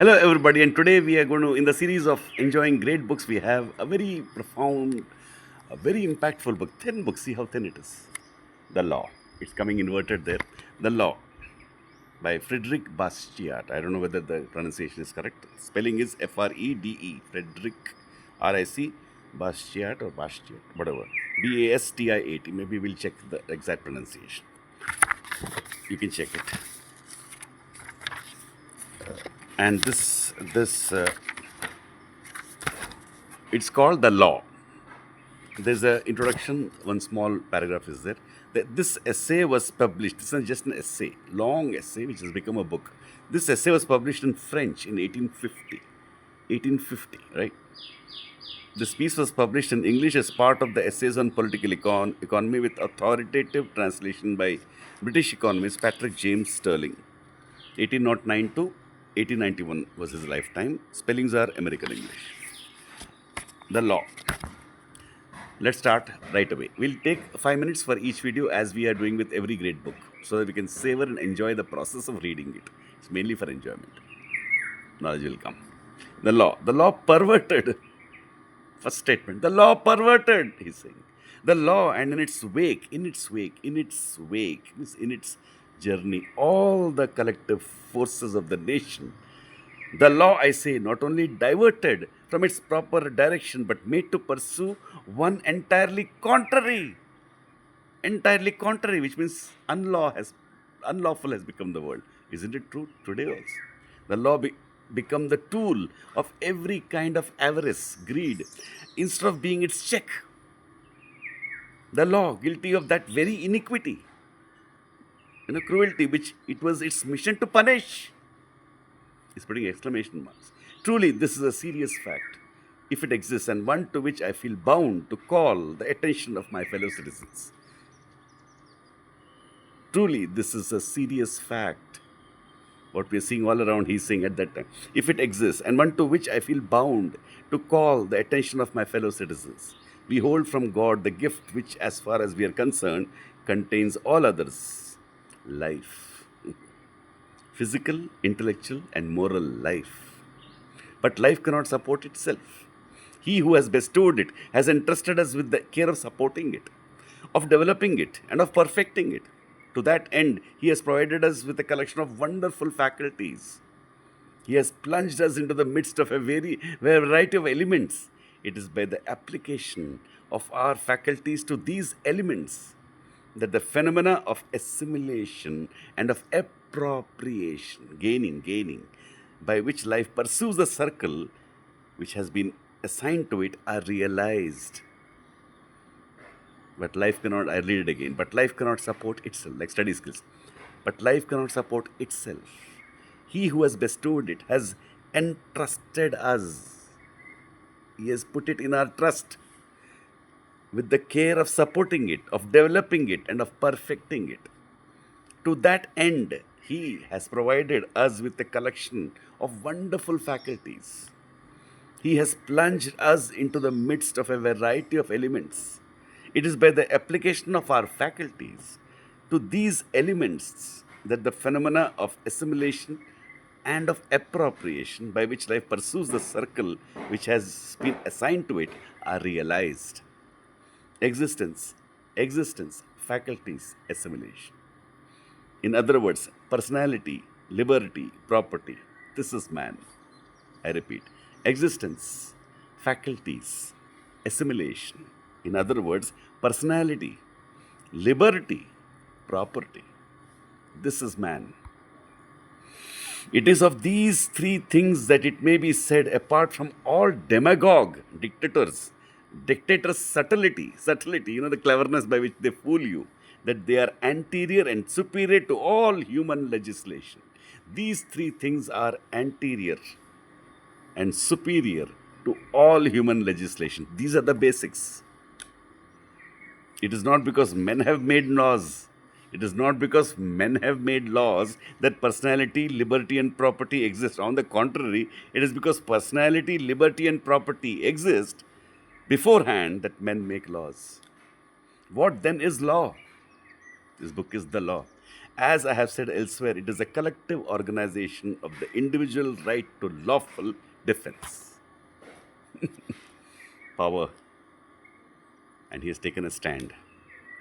Hello, everybody, and today we are going to, in the series of enjoying great books, we have a very profound, a very impactful book, thin book. See how thin it is. The Law. It's coming inverted there. The Law by Friedrich Bastiat. I don't know whether the pronunciation is correct. Spelling is Frede. Friedrich, RIC, Bastiat or Bastiat, whatever. Bastiat. Maybe we'll check the exact pronunciation. You can check it. And this it's called The Law. There's an introduction, one small paragraph is there. This essay was published, this is just an essay, long essay, which has become a book. This essay was published in French in 1850. 1850, right? This piece was published in English as part of the Essays on Political Economy with authoritative translation by British economist Patrick James Sterling. 1809 to 1891 was his lifetime. Spellings are American English. The Law. Let's start right away. We'll take 5 minutes for each video as we are doing with every great book so that we can savor and enjoy the process of reading it. It's mainly for enjoyment. Knowledge will come. The Law. The law perverted. First statement. The law perverted, he's saying. The law, and in its wake, means in its journey, all the collective forces of the nation. The law, I say, not only diverted from its proper direction, but made to pursue one entirely contrary. Entirely contrary, which means unlawful has become the word. Isn't it true today also? The law become the tool of every kind of avarice, greed, instead of being its check. The law, guilty of that very iniquity, cruelty, which it was its mission to punish. He's putting exclamation marks. Truly, this is a serious fact, if it exists, and one to which I feel bound to call the attention of my fellow citizens. Truly, this is a serious fact. What we are seeing all around, he's saying at that time. If it exists, and one to which I feel bound to call the attention of my fellow citizens. We hold from God the gift which, as far as we are concerned, contains all others. Life. Physical, intellectual, and moral life. But life cannot support itself. He who has bestowed it has entrusted us with the care of supporting it, of developing it, and of perfecting it. To that end, he has provided us with a collection of wonderful faculties. He has plunged us into the midst of a variety of elements. It is by the application of our faculties to these elements that the phenomena of assimilation and of appropriation, gaining, by which life pursues the circle which has been assigned to it, are realized. But life cannot, I read it again, but life cannot support itself, like study skills. But life cannot support itself. He who has bestowed it has entrusted us. He has put it in our trust with the care of supporting it, of developing it, and of perfecting it. To that end, he has provided us with a collection of wonderful faculties. He has plunged us into the midst of a variety of elements. It is by the application of our faculties to these elements that the phenomena of assimilation and of appropriation, by which life pursues the circle which has been assigned to it, are realized. Existence, faculties, assimilation. In other words, personality, liberty, property. This is man. I repeat, existence, faculties, assimilation. In other words, personality, liberty, property. This is man. It is of these three things that it may be said, apart from all dictators' subtlety, the cleverness by which they fool you, that they are anterior and superior to all human legislation. These three things are anterior and superior to all human legislation. These are the basics. It is not because men have made laws. It is not because men have made laws that personality, liberty, and property exist. On the contrary, it is because personality, liberty, and property exist beforehand that men make laws. What then is law? This book is The Law. As I have said elsewhere, it is a collective organization of the individual right to lawful defense. Power. And he has taken a stand.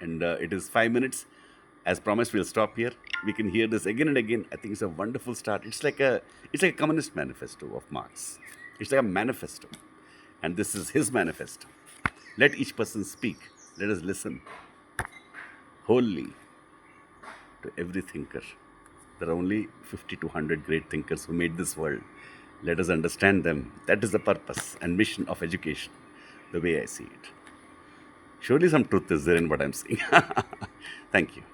And it is 5 minutes. As promised, we'll stop here. We can hear this again and again. I think it's a wonderful start. It's like a communist manifesto of Marx. It's like a manifesto, and this is his manifesto. Let each person speak. Let us listen wholly to every thinker. There are only 50 to 100 great thinkers who made this world. Let us understand them. That is the purpose and mission of education, the way I see it. Surely some truth is there in what I'm saying. Thank you.